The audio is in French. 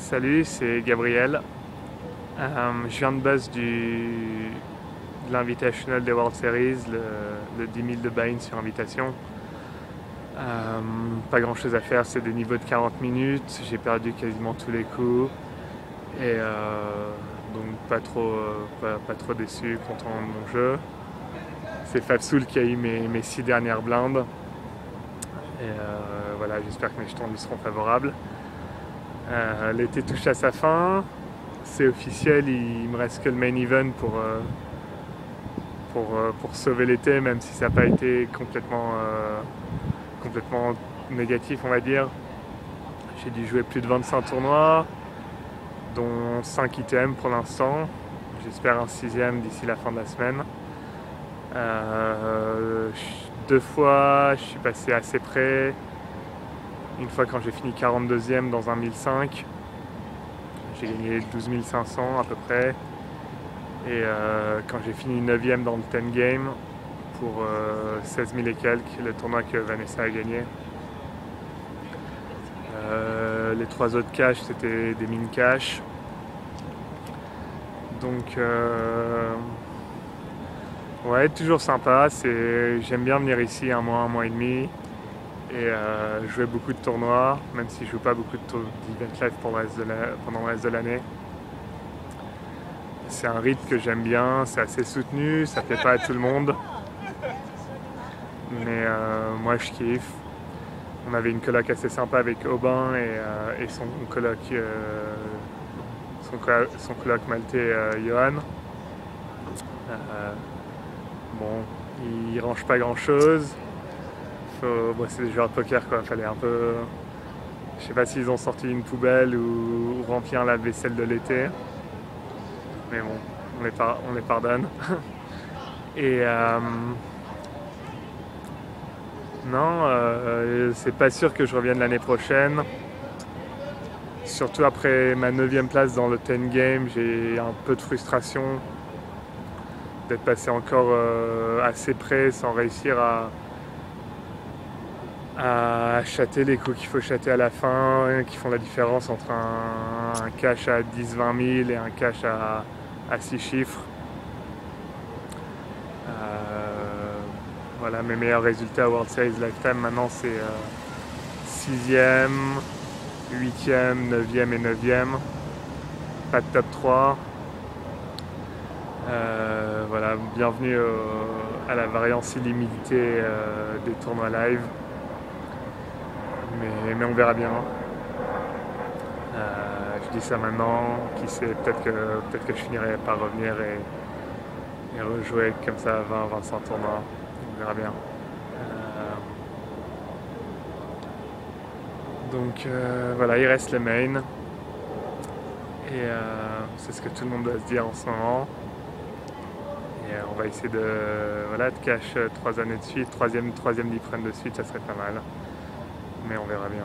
Salut, c'est Gabriel. Je viens de buzz de l'Invitational des World Series, le 10 000 de buy-in sur invitation. Pas grand chose à faire, c'est des niveaux de 40 minutes, j'ai perdu quasiment tous les coups et donc pas trop déçu, content de mon jeu. C'est Fabsoul qui a eu mes 6 dernières blindes et voilà, j'espère que mes jetons lui seront favorables. L'été touche à sa fin, c'est officiel, il me reste que le main event pour sauver l'été, même si ça n'a pas été complètement négatif, on va dire. J'ai dû jouer plus de 25 tournois, dont 5 ITM pour l'instant. J'espère un 6e d'ici la fin de la semaine. 2 fois, je suis passé assez près. Une fois quand j'ai fini 42e dans un 1005, j'ai gagné 12 500 à peu près. Et quand j'ai fini 9e dans le 10 game pour 16 000 et quelques, le tournoi que Vanessa a gagné. Les 3 autres cash, c'était des min cash. Donc ouais, toujours sympa. J'aime bien venir ici un mois et demi et jouer beaucoup de tournois, même si je joue pas beaucoup d'event live pendant le reste de l'année. C'est un rythme que j'aime bien, c'est assez soutenu, ça plaît pas à tout le monde, mais moi je kiffe. On avait une coloc assez sympa avec Aubin et son coloc maltais Johan. Bon, il range pas grand chose. Bon, c'est des joueurs de poker quoi, fallait un peu. Je sais pas s'ils ont sorti une poubelle ou rempli un lave-vaisselle de l'été. Mais bon, on les pardonne. Et non, c'est pas sûr que je revienne l'année prochaine. Surtout après ma 9e place dans le 10 game, j'ai un peu de frustration d'être passé encore assez près sans réussir à chatter les coups qu'il faut chatter à la fin, qui font la différence entre un cash à 10-20 000 et un cash à 6 chiffres. Voilà, mes meilleurs résultats à World Series Lifetime maintenant c'est 6e, 8e, 9e et 9e. Pas de top 3. Voilà, bienvenue à la variance illimitée des tournois live. Mais on verra bien. Je dis ça maintenant, qui sait, peut-être que je finirai par revenir et rejouer comme ça 20-25 tournois. On verra bien. Donc voilà, il reste le main. Et c'est ce que tout le monde doit se dire en ce moment. Et on va essayer de cash 3 années de suite, troisième deep run de suite, ça serait pas mal. Mais on verra bien.